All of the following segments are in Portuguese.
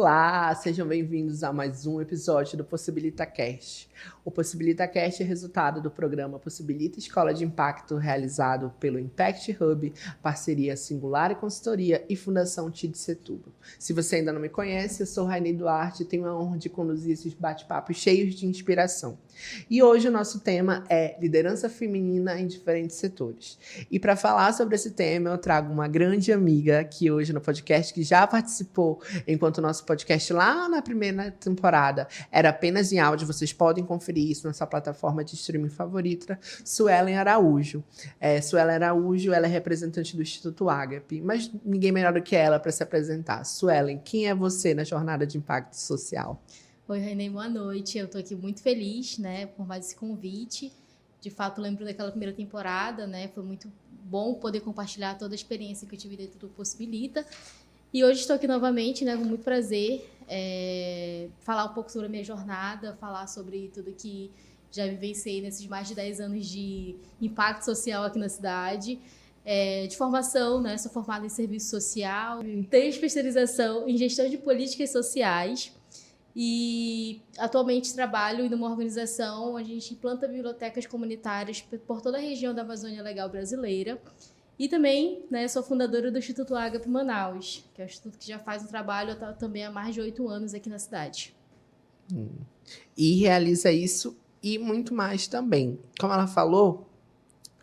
Olá, sejam bem-vindos a mais um episódio do PossibilitaCast. O PossibilitaCast é resultado do programa Possibilita Escola de Impacto, realizado pelo Impact Hub, parceria Singular e Consultoria e Fundação TID Setúbal. Se você ainda não me conhece, eu sou Rainey Duarte e tenho a honra de conduzir esses bate-papos cheios de inspiração. E hoje o nosso tema é liderança feminina em diferentes setores. E para falar sobre esse tema, eu trago uma grande amiga aqui hoje no podcast, que já participou enquanto o nosso podcast lá na primeira temporada era apenas em áudio. Vocês podem conferir isso na sua plataforma de streaming favorita. Suelen Araújo. Suelen Araújo, ela é representante do Instituto Ágape, mas ninguém melhor do que ela para se apresentar. Suelen, quem é você na jornada de impacto social? Oi, Rainey, boa noite. Eu estou aqui muito feliz, né, por mais esse convite. De fato, lembro daquela primeira temporada, né? Foi muito bom poder compartilhar toda a experiência que eu tive dentro do Possibilita. E hoje estou aqui novamente, né, com muito prazer, falar um pouco sobre a minha jornada, falar sobre tudo que já vivenciei nesses mais de 10 anos de impacto social aqui na cidade. De formação, né, sou formada em serviço social, tenho especialização em gestão de políticas sociais. E atualmente trabalho em uma organização onde a gente implanta bibliotecas comunitárias por toda a região da Amazônia Legal brasileira. E também, né, sou fundadora do Instituto Ágape Manaus, que é um instituto que já faz um trabalho também há mais de 8 anos aqui na cidade. E realiza isso e muito mais também. Como ela falou,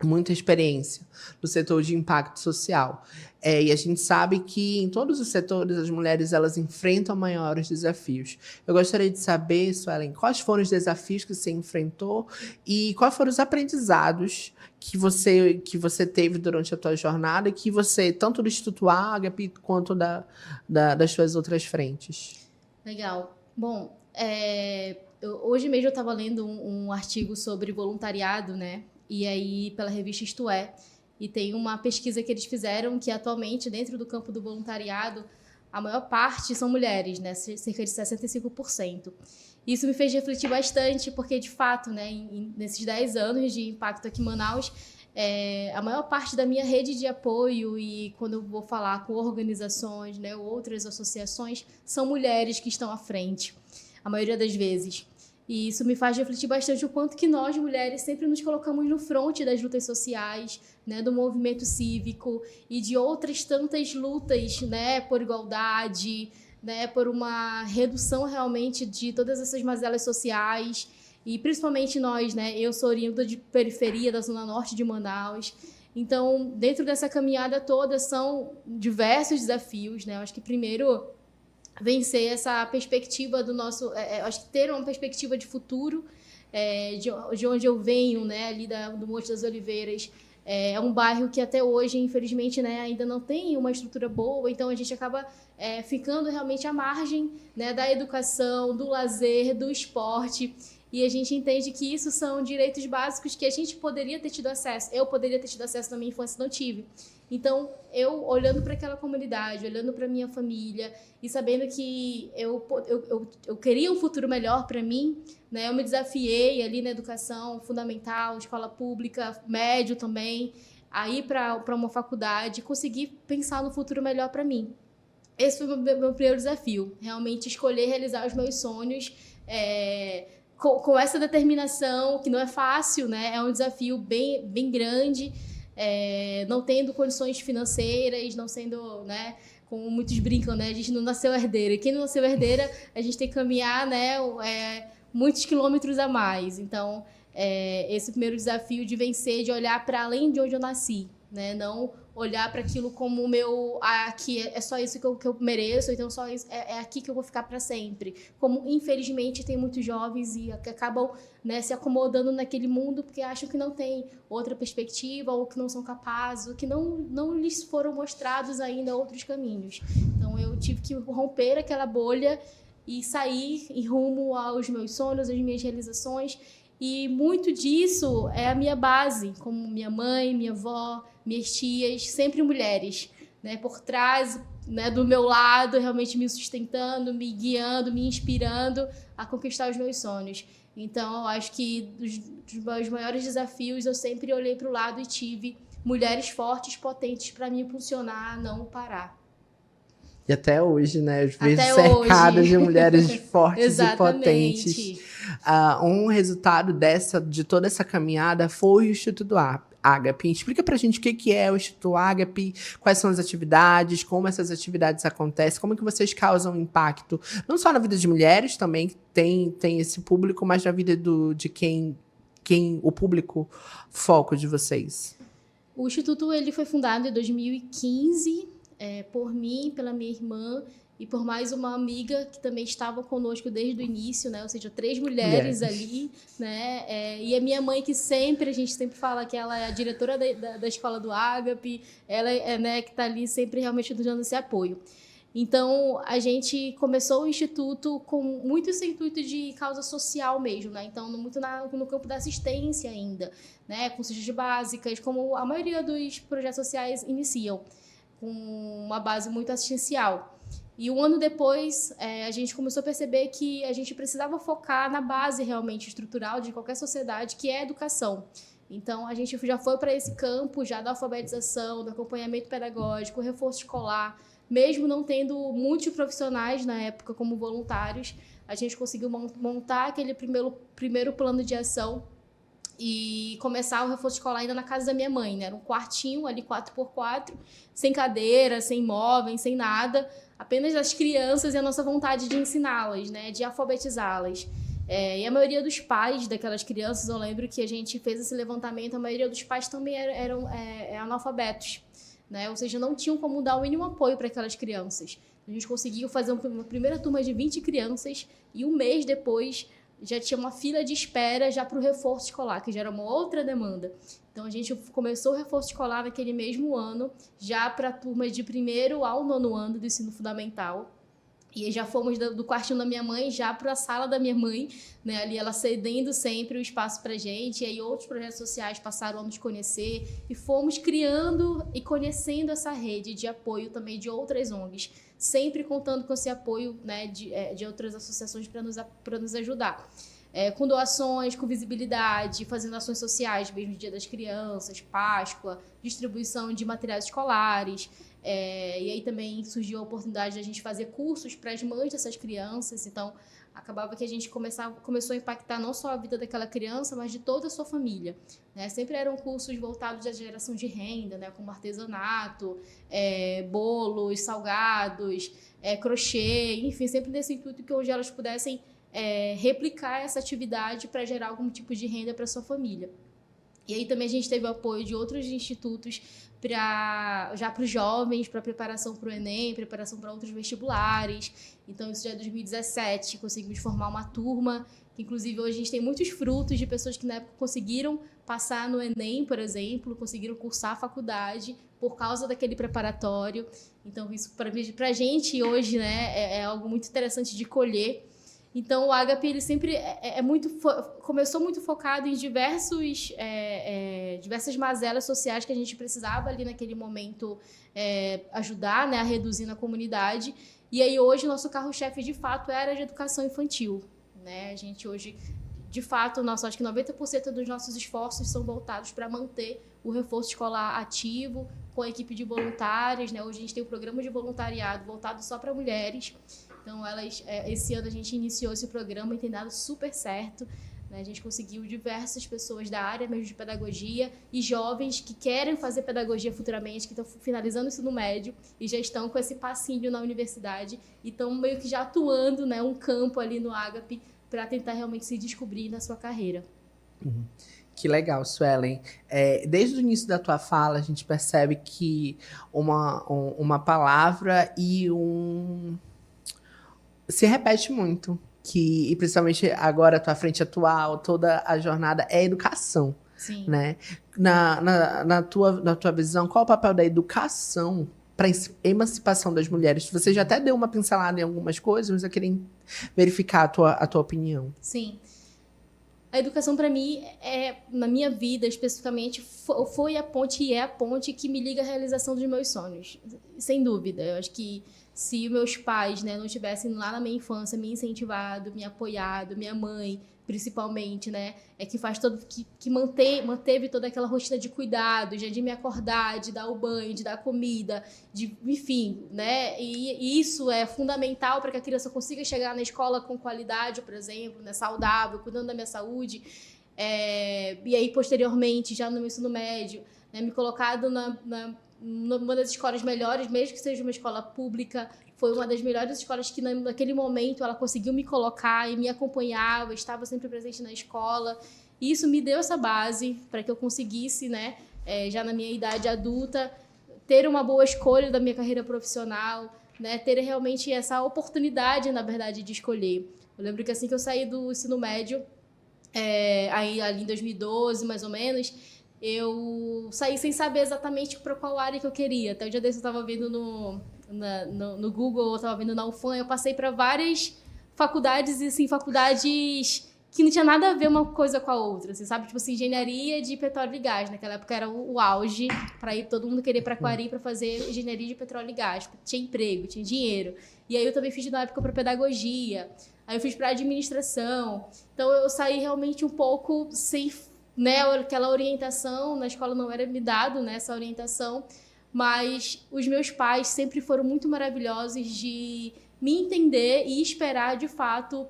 muita experiência no setor de impacto social. E a gente sabe que em todos os setores as mulheres elas enfrentam maiores desafios. Eu gostaria de saber, Suelen, quais foram os desafios que você enfrentou e quais foram os aprendizados que você teve durante a tua jornada e que você, tanto do Instituto Ágape quanto das suas outras frentes. Legal. Bom, hoje mesmo eu estava lendo um artigo sobre voluntariado, né? E aí, pela revista Isto É, e tem uma pesquisa que eles fizeram que atualmente, dentro do campo do voluntariado, a maior parte são mulheres, né? Cerca de 65%. Isso me fez refletir bastante, porque, de fato, né, nesses 10 anos de impacto aqui em Manaus, a maior parte da minha rede de apoio e quando eu vou falar com organizações, né, ou outras associações, são mulheres que estão à frente, a maioria das vezes. E isso me faz refletir bastante o quanto que nós, mulheres, sempre nos colocamos no fronte das lutas sociais, né, do movimento cívico e de outras tantas lutas, né, por igualdade, né, por uma redução realmente de todas essas mazelas sociais. E principalmente nós, né, eu sou oriunda de periferia da Zona Norte de Manaus. Então, dentro dessa caminhada toda, são diversos desafios, né? Eu acho que primeiro vencer essa perspectiva do nosso... acho que ter uma perspectiva de futuro, de onde eu venho, né, ali do Monte das Oliveiras, é um bairro que até hoje, infelizmente, né, ainda não tem uma estrutura boa, então a gente acaba ficando realmente à margem, né, da educação, do lazer, do esporte, e a gente entende que isso são direitos básicos que a gente poderia ter tido acesso, eu poderia ter tido acesso na minha infância e não tive. Então, eu olhando para aquela comunidade, olhando para minha família e sabendo que eu queria um futuro melhor para mim, né? Eu me desafiei ali na educação fundamental, escola pública, médio também, a ir para uma faculdade, conseguir pensar no futuro melhor para mim. Esse foi o meu primeiro desafio, realmente escolher realizar os meus sonhos com essa determinação, que não é fácil, né? É um desafio bem, bem grande, não tendo condições financeiras, não sendo, né, como muitos brincam, né, a gente não nasceu herdeira. E quem não nasceu herdeira, a gente tem que caminhar, né, muitos quilômetros a mais. Então, esse primeiro desafio de vencer, de olhar para além de onde eu nasci, né, não olhar para aquilo como o meu, aqui é só isso que eu mereço, então só isso, é aqui que eu vou ficar para sempre. Como, infelizmente, tem muitos jovens que acabam, né, se acomodando naquele mundo porque acham que não tem outra perspectiva ou que não são capazes, ou que não lhes foram mostrados ainda outros caminhos. Então, eu tive que romper aquela bolha e sair em rumo aos meus sonhos, às minhas realizações. E muito disso é a minha base, como minha mãe, minha avó, minhas tias, sempre mulheres, né, por trás, né, do meu lado, realmente me sustentando, me guiando, me inspirando a conquistar os meus sonhos. Então, eu acho que dos meus maiores desafios, eu sempre olhei para o lado e tive mulheres fortes, potentes para me impulsionar a não parar. E até hoje, né? Eu vejo Até cercadas hoje. de mulheres fortes e Exatamente. potentes. Um resultado de toda essa caminhada foi o Instituto Ágape. Explica pra gente o que é o Instituto Ágape, quais são as atividades, como essas atividades acontecem, como que vocês causam impacto, não só na vida de mulheres também, que tem esse público, mas na vida de quem o público foco de vocês. O Instituto ele foi fundado em 2015 por mim, pela minha irmã e por mais uma amiga que também estava conosco desde o início, né? Ou seja, 3 mulheres ali, né? E a minha mãe que a gente sempre fala que ela é a diretora da escola do Ágape, ela né, que está ali sempre realmente dando esse apoio. Então, a gente começou o Instituto com muito esse intuito de causa social mesmo, né? Então, muito no campo da assistência ainda, né? Com cestas básicas, como a maioria dos projetos sociais iniciam, com uma base muito assistencial. E um ano depois, a gente começou a perceber que a gente precisava focar na base realmente estrutural de qualquer sociedade, que é a educação. Então, a gente já foi para esse campo já da alfabetização, do acompanhamento pedagógico, reforço escolar. Mesmo não tendo muitos profissionais na época como voluntários, a gente conseguiu montar aquele primeiro plano de ação e começar o reforço escolar ainda na casa da minha mãe, né? Era um quartinho ali 4x4, sem cadeira, sem móveis, sem nada, apenas as crianças e a nossa vontade de ensiná-las, né? De alfabetizá-las. E a maioria dos pais daquelas crianças, eu lembro que a gente fez esse levantamento, a maioria dos pais também eram analfabetos, né? Ou seja, não tinham como dar o mínimo apoio para aquelas crianças. A gente conseguiu fazer uma primeira turma de 20 crianças e um mês depois já tinha uma fila de espera já para o reforço escolar, que já era uma outra demanda. Então, a gente começou o reforço escolar naquele mesmo ano, já para a turma de 1º ao 9º ano do ensino fundamental. E já fomos do quartinho da minha mãe já para a sala da minha mãe, né? Ali ela cedendo sempre o espaço para a gente. E aí outros projetos sociais passaram a nos conhecer e fomos criando e conhecendo essa rede de apoio também de outras ONGs, sempre contando com esse apoio, né, de outras associações para nos ajudar. Com doações, com visibilidade, fazendo ações sociais, mesmo Dia das Crianças, Páscoa, distribuição de materiais escolares. E aí também surgiu a oportunidade de a gente fazer cursos para as mães dessas crianças. Então, acabava que a gente começou a impactar não só a vida daquela criança, mas de toda a sua família, né? Sempre eram cursos voltados à geração de renda, né? Como artesanato, bolos, salgados, crochê, enfim, sempre nesse intuito que hoje elas pudessem replicar essa atividade para gerar algum tipo de renda para sua família. E aí também a gente teve o apoio de outros institutos já para os jovens, para preparação para o Enem, preparação para outros vestibulares. Então, isso já é 2017, conseguimos formar uma turma, que inclusive hoje a gente tem muitos frutos de pessoas que na época conseguiram passar no Enem, por exemplo, conseguiram cursar a faculdade por causa daquele preparatório. Então, isso para a gente hoje, né, é algo muito interessante de colher. Então, o Ágape, ele sempre começou muito focado em diversas mazelas sociais que a gente precisava ali naquele momento ajudar, né, a reduzir na comunidade. E aí, hoje, o nosso carro-chefe, de fato, era de educação infantil, né? A gente hoje, de fato, acho que 90% dos nossos esforços são voltados para manter o reforço escolar ativo, com a equipe de voluntárias, né? Hoje a gente tem um programa de voluntariado voltado só para mulheres. Então, esse ano a gente iniciou esse programa e tem dado super certo, né? A gente conseguiu diversas pessoas da área mesmo de pedagogia e jovens que querem fazer pedagogia futuramente, que estão finalizando o ensino médio e já estão com esse passinho na universidade e estão meio que já atuando, né, um campo ali no Ágape para tentar realmente se descobrir na sua carreira. Uhum. Que legal, Suelen. Desde o início da tua fala, a gente percebe que uma palavra e se repete muito, e principalmente agora a tua frente atual, toda a jornada é educação. Sim. Né? Na tua visão, qual é o papel da educação para a emancipação das mulheres? Você já até deu uma pincelada em algumas coisas, mas eu queria verificar a tua opinião. Sim. A educação, para mim, na minha vida, especificamente, foi a ponte e é a ponte que me liga à realização dos meus sonhos. Sem dúvida. Eu acho que se meus pais, né, não tivessem lá na minha infância me incentivado, me apoiado, minha mãe, principalmente, né? É que faz todo que manteve toda aquela rotina de cuidado, de me acordar, de dar o banho, de dar comida, enfim, né? E isso é fundamental para que a criança consiga chegar na escola com qualidade, por exemplo, né? Saudável, cuidando da minha saúde. E aí, posteriormente, já no meu ensino médio, né? Me colocado numa das escolas melhores, mesmo que seja uma escola pública. Foi uma das melhores escolas que, naquele momento, ela conseguiu me colocar e me acompanhava, estava sempre presente na escola. E isso me deu essa base para que eu conseguisse, né, já na minha idade adulta, ter uma boa escolha da minha carreira profissional, né, ter realmente essa oportunidade, na verdade, de escolher. Eu lembro que assim que eu saí do ensino médio, aí ali em 2012, mais ou menos, eu saí sem saber exatamente para qual área que eu queria. Até o dia desse eu estava vendo no Google, eu estava vendo na UFAM, eu passei para várias faculdades, e assim, faculdades que não tinha nada a ver uma coisa com a outra, assim, sabe? Tipo assim, engenharia de petróleo e gás. Naquela época era o auge, para ir todo mundo querer para Quari para fazer engenharia de petróleo e gás. Tinha emprego, tinha dinheiro. E aí eu também fiz na época para pedagogia. Aí eu fiz para administração. Então eu saí realmente um pouco sem, né, aquela orientação, na escola não era me dado, né, essa orientação, mas os meus pais sempre foram muito maravilhosos de me entender e esperar, de fato,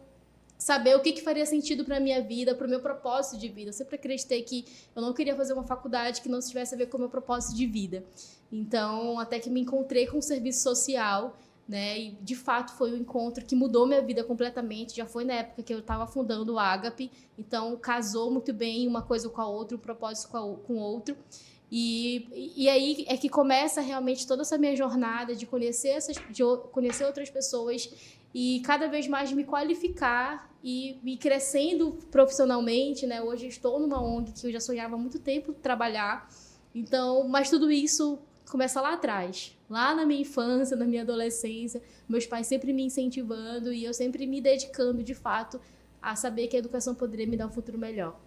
saber o que faria sentido para a minha vida, para o meu propósito de vida. Eu sempre acreditei que eu não queria fazer uma faculdade que não tivesse a ver com o meu propósito de vida. Então, até que me encontrei com o serviço social, né? E, de fato, foi um encontro que mudou minha vida completamente. Já foi na época que eu estava fundando o Agape. Então, casou muito bem uma coisa com a outra, um propósito com o outro. E aí é que começa realmente toda essa minha jornada de conhecer outras pessoas e cada vez mais me qualificar e crescendo profissionalmente, né? Hoje eu estou numa ONG que eu já sonhava há muito tempo trabalhar. Então, mas tudo isso começa lá atrás, lá na minha infância, na minha adolescência, meus pais sempre me incentivando e eu sempre me dedicando, de fato, a saber que a educação poderia me dar um futuro melhor.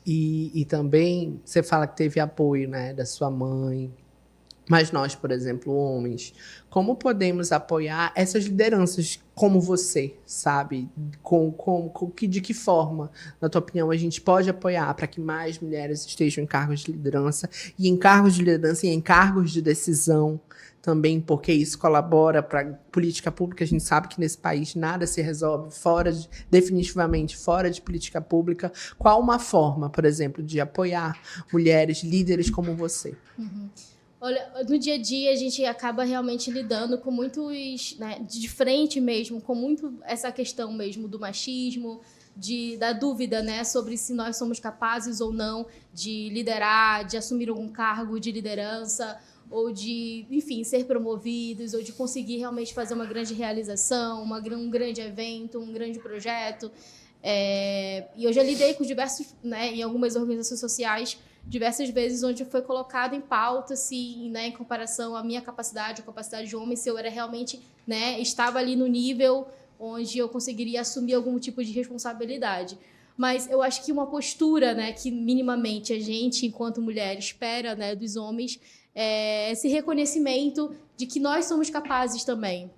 E também você fala que teve apoio, né, da sua mãe. Mas nós, por exemplo, homens, como podemos apoiar essas lideranças como você, sabe? De que forma, na tua opinião, a gente pode apoiar para que mais mulheres estejam em cargos de liderança e em cargos de liderança e em cargos de decisão também, porque isso colabora para a política pública. A gente sabe que nesse país nada se resolve definitivamente fora de política pública. Qual uma forma, por exemplo, de apoiar mulheres líderes como você? Uhum. Olha, no dia a dia a gente acaba realmente lidando com muitos, né, de frente mesmo, com muito essa questão mesmo do machismo, da dúvida, né, sobre se nós somos capazes ou não de liderar, de assumir algum cargo de liderança, ou de, enfim, ser promovidos, ou de conseguir realmente fazer uma grande realização, um grande evento, um grande projeto. E eu já lidei com diversos, né, em algumas organizações sociais, diversas vezes onde foi colocado em pauta se, né, em comparação à minha capacidade, a capacidade de homem, se eu era realmente, né, estava ali no nível onde eu conseguiria assumir algum tipo de responsabilidade. Mas eu acho que uma postura, né, que minimamente a gente, enquanto mulher, espera, né, dos homens, é esse reconhecimento de que nós somos capazes também.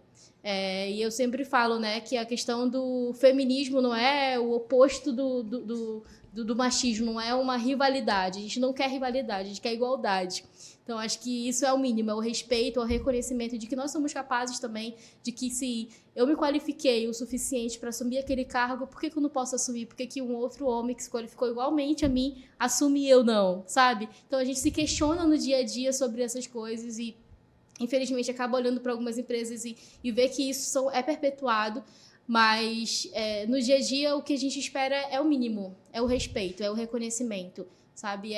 E eu sempre falo, né, que a questão do feminismo não é o oposto do machismo, não é uma rivalidade. A gente não quer rivalidade, a gente quer igualdade. Então, acho que isso é o mínimo, é o respeito, é o reconhecimento de que nós somos capazes também, de que se eu me qualifiquei o suficiente para assumir aquele cargo, por que eu não posso assumir? Por que um outro homem que se qualificou igualmente a mim assume e eu não, sabe? Então, a gente se questiona no dia a dia sobre essas coisas e, infelizmente, acaba olhando para algumas empresas e vê que isso é perpetuado, mas no dia a dia o que a gente espera é o mínimo, é o respeito, é o reconhecimento, sabe?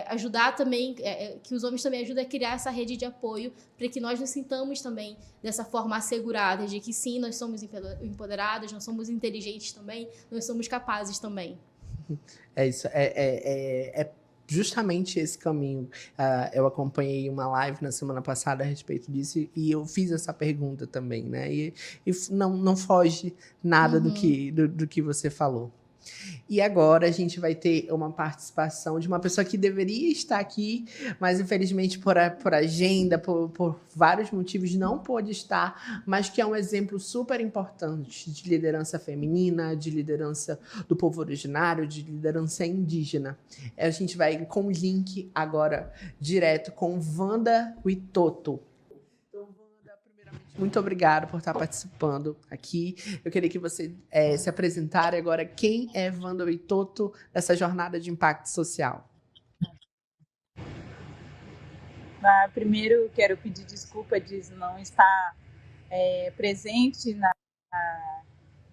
Ajudar também, que os homens também ajudem a criar essa rede de apoio para que nós nos sintamos também dessa forma asseguradas, de que sim, nós somos empoderadas, nós somos inteligentes também, nós somos capazes também. É isso, justamente esse caminho. Eu acompanhei uma live na semana passada a respeito disso e eu fiz essa pergunta também, né? E não foge nada do que você falou. E agora a gente vai ter uma participação de uma pessoa que deveria estar aqui, mas infelizmente por agenda, por vários motivos não pôde estar, mas que é um exemplo super importante de liderança feminina, de liderança do povo originário, de liderança indígena. A gente vai com o link agora direto com Wanda Witoto. Muito obrigada por estar participando aqui. Eu queria que você se apresentara agora. Quem é Wanda Witoto nessa jornada de impacto social? Primeiro, quero pedir desculpa de não estar presente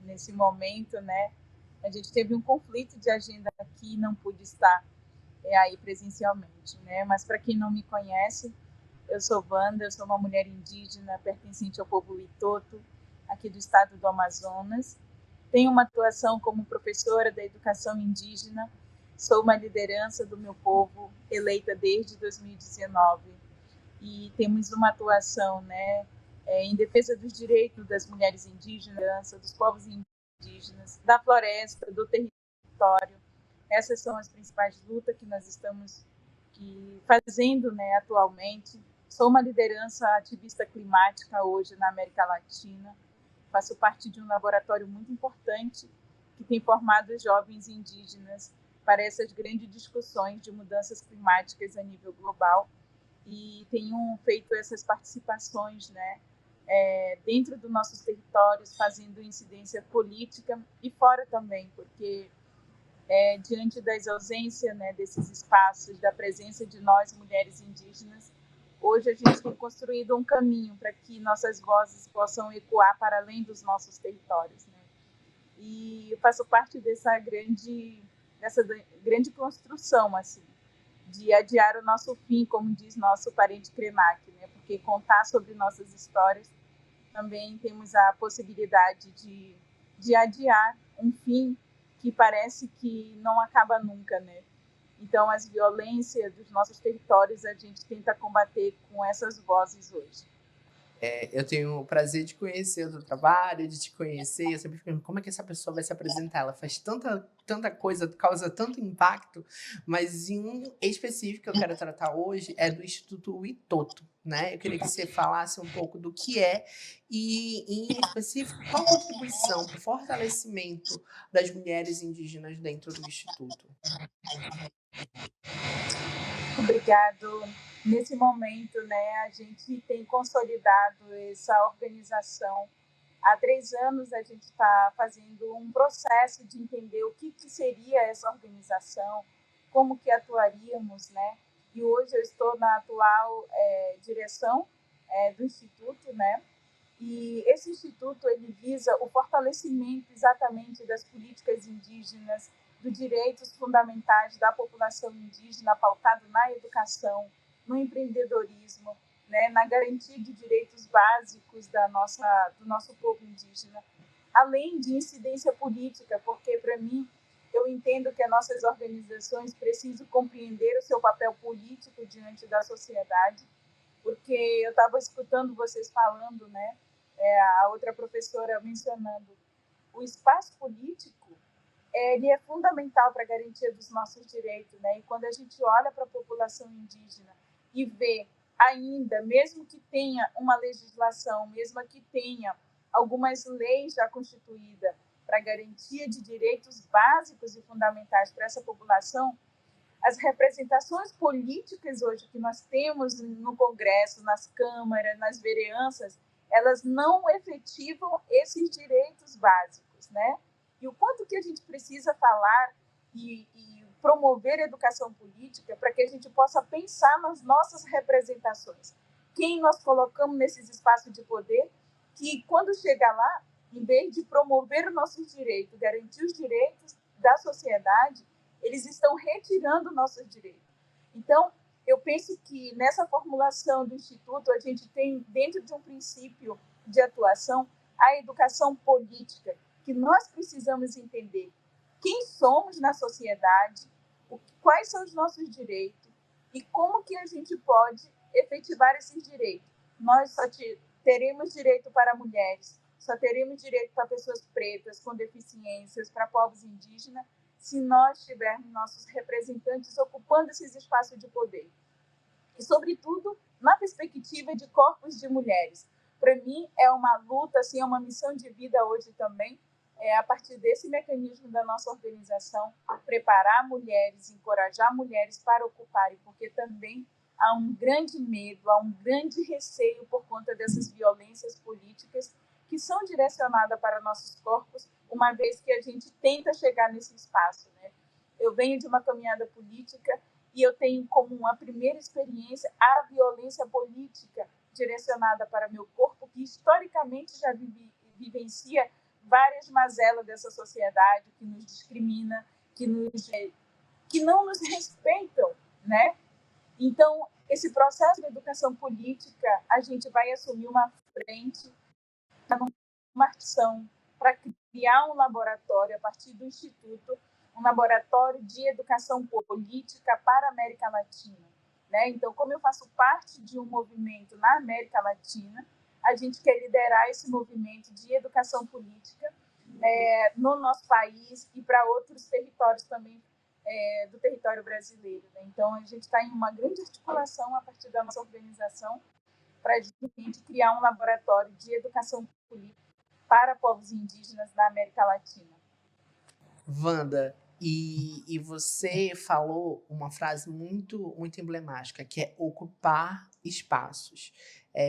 nesse momento, né? A gente teve um conflito de agenda aqui e não pude estar aí presencialmente, né? Mas para quem não me conhece, eu sou Wanda, eu sou uma mulher indígena pertencente ao povo Witoto, aqui do estado do Amazonas. Tenho uma atuação como professora da educação indígena, sou uma liderança do meu povo, eleita desde 2019. E temos uma atuação, né, em defesa dos direitos das mulheres indígenas, dos povos indígenas, da floresta, do território. Essas são as principais lutas que nós estamos fazendo, né, atualmente. Sou uma liderança ativista climática hoje na América Latina. Faço parte de um laboratório muito importante que tem formado jovens indígenas para essas grandes discussões de mudanças climáticas a nível global e tenho feito essas participações, né, dentro dos nossos territórios, fazendo incidência política e fora também, porque diante das ausências, né, desses espaços, da presença de nós, mulheres indígenas, hoje a gente tem construído um caminho para que nossas vozes possam ecoar para além dos nossos territórios, né? E eu faço parte dessa grande construção, assim, de adiar o nosso fim, como diz nosso parente Krenak, né? Porque contar sobre nossas histórias também temos a possibilidade de adiar um fim que parece que não acaba nunca, né? Então, as violências dos nossos territórios a gente tenta combater com essas vozes hoje. Eu tenho o prazer de conhecer o teu trabalho, de te conhecer. Eu sempre fico como é que essa pessoa vai se apresentar? Ela faz tanta coisa, causa tanto impacto, mas em um específico que eu quero tratar hoje é do Instituto Witoto, né? Eu queria que você falasse um pouco do que é e, em específico, qual a contribuição para o fortalecimento das mulheres indígenas dentro do Instituto. Obrigado. Nesse momento, né, a gente tem consolidado essa organização. Há 3 anos a gente está fazendo um processo de entender o que seria essa organização, como que atuaríamos, né? E hoje eu estou na atual direção do Instituto, né? E esse Instituto ele visa o fortalecimento exatamente das políticas indígenas, dos direitos fundamentais da população indígena, pautado na educação, no empreendedorismo, né, na garantia de direitos básicos do nosso povo indígena, além de incidência política, porque, para mim, eu entendo que as nossas organizações precisam compreender o seu papel político diante da sociedade, porque eu estava escutando vocês falando, né, a outra professora mencionando, o espaço político ele é fundamental para a garantia dos nossos direitos, né? E quando a gente olha para a população indígena e vê ainda, mesmo que tenha uma legislação, mesmo que tenha algumas leis já constituídas para garantia de direitos básicos e fundamentais para essa população, as representações políticas hoje que nós temos no Congresso, nas câmaras, nas vereanças, elas não efetivam esses direitos básicos, né? E o quanto que a gente precisa falar e promover a educação política para que a gente possa pensar nas nossas representações. Quem nós colocamos nesses espaços de poder, que quando chegar lá, em vez de promover os nossos direitos, garantir os direitos da sociedade, eles estão retirando nossos direitos. Então, eu penso que nessa formulação do Instituto, a gente tem, dentro de um princípio de atuação, a educação política, que nós precisamos entender quem somos na sociedade, quais são os nossos direitos e como que a gente pode efetivar esses direitos. Nós só teremos direito para mulheres, só teremos direito para pessoas pretas, com deficiências, para povos indígenas, se nós tivermos nossos representantes ocupando esses espaços de poder. E, sobretudo, na perspectiva de corpos de mulheres. Para mim, é uma luta, assim, é uma missão de vida hoje também, a partir desse mecanismo da nossa organização, preparar mulheres, encorajar mulheres para ocuparem, porque também há um grande medo, há um grande receio por conta dessas violências políticas que são direcionadas para nossos corpos, uma vez que a gente tenta chegar nesse espaço, né? Eu venho de uma caminhada política e eu tenho como uma primeira experiência a violência política direcionada para meu corpo, que historicamente já vivencia várias mazelas dessa sociedade que nos discrimina, que não nos respeitam, né? Então, esse processo de educação política, a gente vai assumir uma frente, uma ação para criar um laboratório a partir do Instituto, um laboratório de educação política para a América Latina, né? Então, como eu faço parte de um movimento na América Latina, a gente quer liderar esse movimento de educação política no nosso país e para outros territórios também do território brasileiro, né? Então, a gente está em uma grande articulação a partir da nossa organização para a gente criar um laboratório de educação política para povos indígenas na América Latina. Wanda, e você falou uma frase muito, muito emblemática, que é ocupar espaços.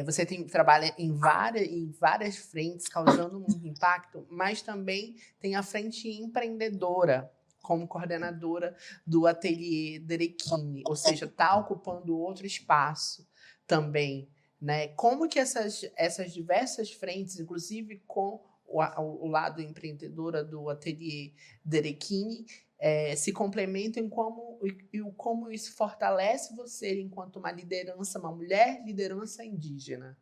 Você trabalha em várias frentes, causando muito impacto, mas também tem a frente empreendedora, como coordenadora do Ateliê Derequini, ou seja, está ocupando outro espaço também, né? Como que essas diversas frentes, inclusive com o lado empreendedora do Ateliê Derequini, se complementam como isso fortalece você enquanto uma liderança, uma mulher liderança indígena.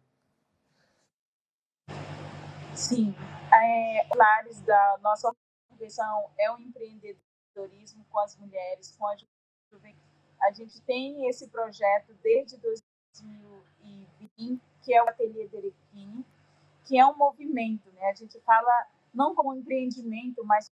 Sim, os pilares da nossa organização é o empreendedorismo com as mulheres, com a juventude. A gente tem esse projeto desde 2020, que é o Ateliê Derequini, que é um movimento, né? A gente fala não como empreendimento, mas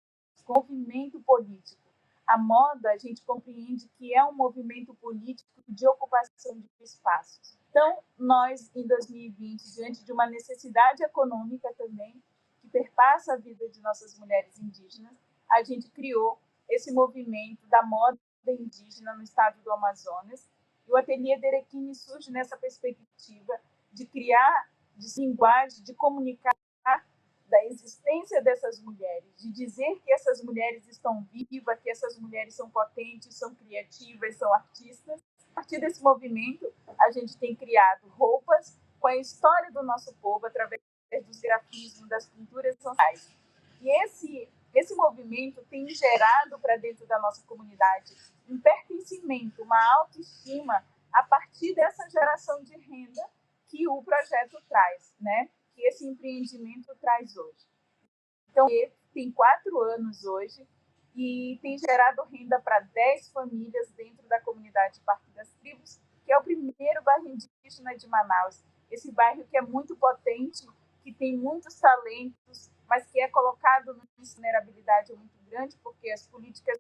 como movimento político. A moda, a gente compreende que é um movimento político de ocupação de espaços. Então, nós, em 2020, diante de uma necessidade econômica também, que perpassa a vida de nossas mulheres indígenas, a gente criou esse movimento da moda indígena no estado do Amazonas. E o Ateliê Derequini surge nessa perspectiva de criar de linguagem, de comunicar da existência dessas mulheres, de dizer que essas mulheres estão vivas, que essas mulheres são potentes, são criativas, são artistas. A partir desse movimento, a gente tem criado roupas com a história do nosso povo através dos grafismos, das pinturas sociais. E esse movimento tem gerado para dentro da nossa comunidade um pertencimento, uma autoestima a partir dessa geração de renda que o projeto traz, né? Que esse empreendimento traz hoje. Então, ele tem 4 anos hoje e tem gerado renda para 10 famílias dentro da comunidade Parque das Tribos, que é o primeiro bairro indígena de Manaus. Esse bairro que é muito potente, que tem muitos talentos, mas que é colocado numa vulnerabilidade muito grande, porque as políticas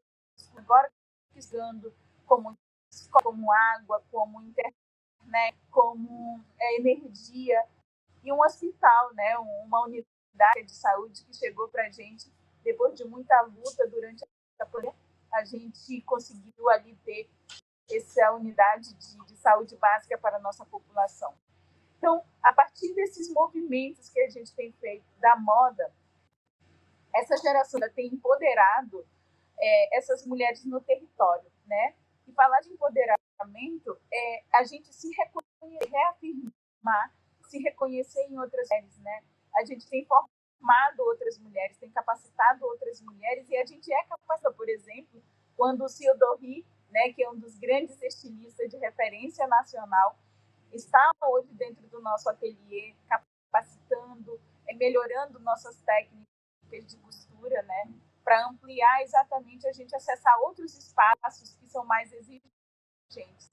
agora estão como água, como internet, né, como energia, e um hospital, né, uma unidade de saúde que chegou para a gente depois de muita luta durante a pandemia. A gente conseguiu ali ter essa unidade de saúde básica para a nossa população. Então, a partir desses movimentos que a gente tem feito da moda, essa geração tem empoderado essas mulheres no território, né? E falar de empoderamento é a gente se reafirmar, se reconhecer em outras mulheres, né? A gente tem formado outras mulheres, tem capacitado outras mulheres, e a gente é capacitado, por exemplo, quando o Ciodorri, né, que é um dos grandes estilistas de referência nacional, está hoje dentro do nosso ateliê, capacitando, melhorando nossas técnicas de costura, né, para ampliar exatamente a gente acessar outros espaços que são mais exigentes.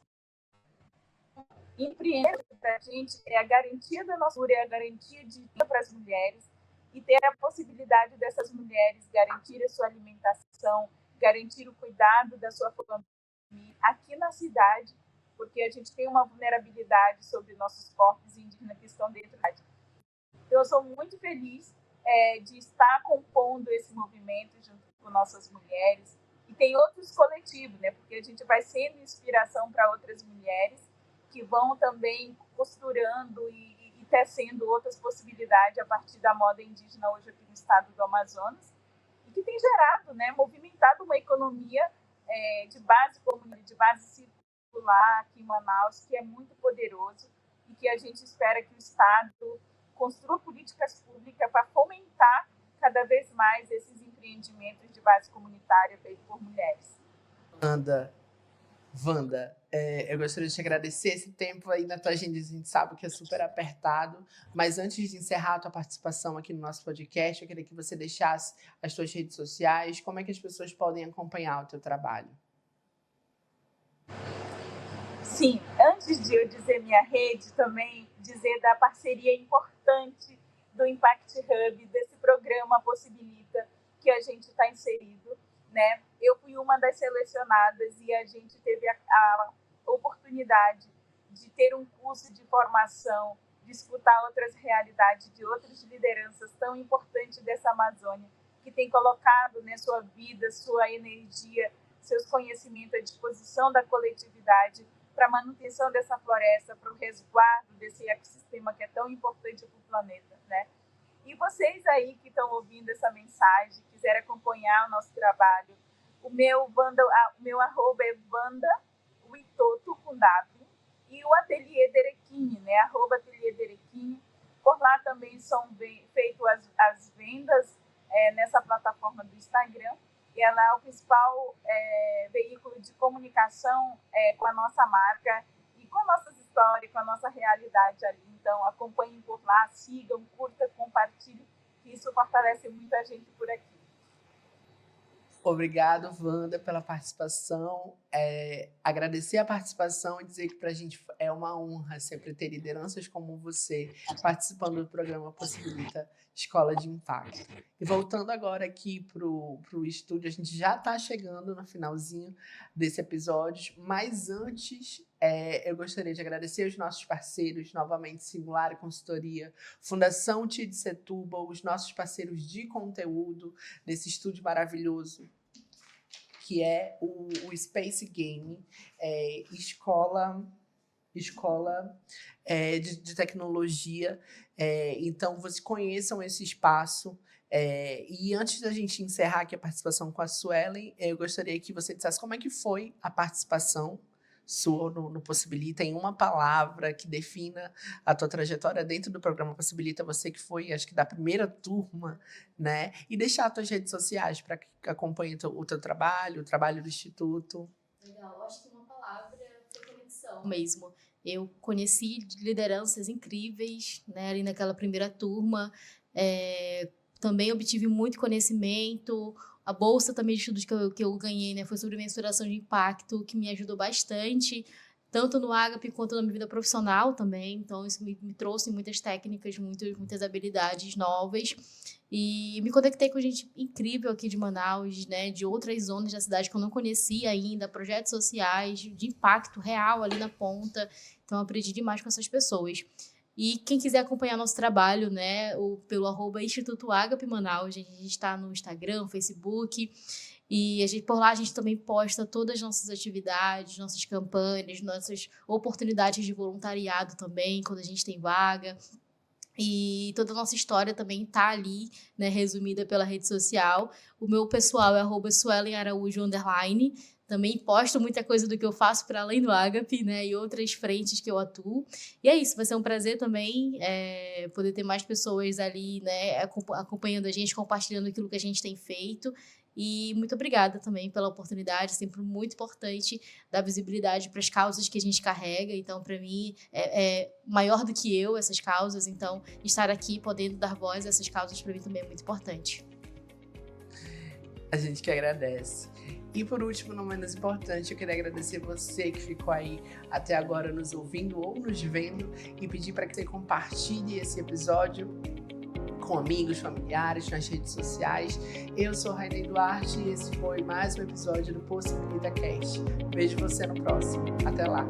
Empreender para a gente é a garantia da nossa cultura, é a garantia de vida para as mulheres, e ter a possibilidade dessas mulheres garantir a sua alimentação, garantir o cuidado da sua família aqui na cidade, porque a gente tem uma vulnerabilidade sobre nossos corpos indígenas que estão dentro da cidade. Então, eu sou muito feliz de estar compondo esse movimento junto com nossas mulheres. E tem outros coletivos, né? Porque a gente vai sendo inspiração para outras mulheres que vão também costurando e tecendo outras possibilidades a partir da moda indígena hoje aqui no estado do Amazonas, e que tem gerado, né, movimentado uma economia de base comunitária, de base circular aqui em Manaus, que é muito poderoso e que a gente espera que o Estado construa políticas públicas para fomentar cada vez mais esses empreendimentos de base comunitária feitos por mulheres. Wanda, eu gostaria de te agradecer esse tempo aí na tua agenda, a gente sabe que é super apertado, mas antes de encerrar a tua participação aqui no nosso podcast, eu queria que você deixasse as tuas redes sociais, como é que as pessoas podem acompanhar o teu trabalho? Sim, antes de eu dizer minha rede, também dizer da parceria importante do Impact Hub, desse programa Possibilita, que a gente está inserido, né? Eu fui uma das selecionadas e a gente teve a oportunidade de ter um curso de formação, de escutar outras realidades de outras lideranças tão importantes dessa Amazônia, que tem colocado, né, sua vida, sua energia, seus conhecimentos à disposição da coletividade para a manutenção dessa floresta, para o resguardo desse ecossistema que é tão importante para o planeta, né? E vocês aí que estão ouvindo essa mensagem, quiserem acompanhar o nosso trabalho, o meu arroba é Wanda Witoto com W, e o Ateliê Derequim, né? Arroba Ateliê Derequim. Por lá também são feitas as vendas nessa plataforma do Instagram. E ela é o principal veículo de comunicação com a nossa marca e com nossas histórias, com a nossa realidade ali. Então, acompanhem por lá, sigam, curtam, compartilhem, que isso fortalece muito a gente por aqui. Obrigado, Wanda, pela participação. Agradecer a participação e dizer que para a gente é uma honra sempre ter lideranças como você participando do programa Possibilita Escola de Impacto. E voltando agora aqui para o estúdio, a gente já está chegando no finalzinho desse episódio, mas antes eu gostaria de agradecer os nossos parceiros, novamente Singular Consultoria, Fundação TID Setúbal, os nossos parceiros de conteúdo desse estúdio maravilhoso, que é o Space Game, escola de tecnologia. Então, vocês conheçam esse espaço. E antes da gente encerrar aqui a participação com a Suelen, eu gostaria que você dissesse como é que foi a participação sua no Possibilita, em uma palavra que defina a tua trajetória dentro do programa Possibilita, você que foi, acho que da primeira turma, né? E deixar as tuas redes sociais para que acompanhe o teu trabalho, o trabalho do Instituto. Legal, acho que uma palavra foi conexão mesmo. Eu conheci lideranças incríveis, né, ali naquela primeira turma, também obtive muito conhecimento. A bolsa também de estudos que eu ganhei, né, foi sobre mensuração de impacto, que me ajudou bastante, tanto no Agape quanto na minha vida profissional também. Então, isso me trouxe muitas técnicas, muitas habilidades novas. E me conectei com gente incrível aqui de Manaus, né, de outras zonas da cidade que eu não conhecia ainda, projetos sociais de impacto real ali na ponta. Então, eu aprendi demais com essas pessoas. E quem quiser acompanhar nosso trabalho, né, pelo @Instituto Agape Manaus, a gente está no Instagram, Facebook, e por lá a gente também posta todas as nossas atividades, nossas campanhas, nossas oportunidades de voluntariado também, quando a gente tem vaga. E toda a nossa história também está ali, né, resumida pela rede social. O meu pessoal é @SuelenAraújo_. Também posto muita coisa do que eu faço para além do Agape, né, e outras frentes que eu atuo. E é isso, vai ser um prazer também poder ter mais pessoas ali, né, acompanhando a gente, compartilhando aquilo que a gente tem feito. E muito obrigada também pela oportunidade, sempre muito importante dar visibilidade para as causas que a gente carrega. Então, para mim, é maior do que eu essas causas. Então, estar aqui podendo dar voz a essas causas, para mim também é muito importante. A gente que agradece. E por último, não menos importante, eu queria agradecer você que ficou aí até agora nos ouvindo ou nos vendo e pedir para que você compartilhe esse episódio com amigos, familiares, nas redes sociais. Eu sou Rainey Duarte e esse foi mais um episódio do Possibilita Cast. Vejo você no próximo. Até lá!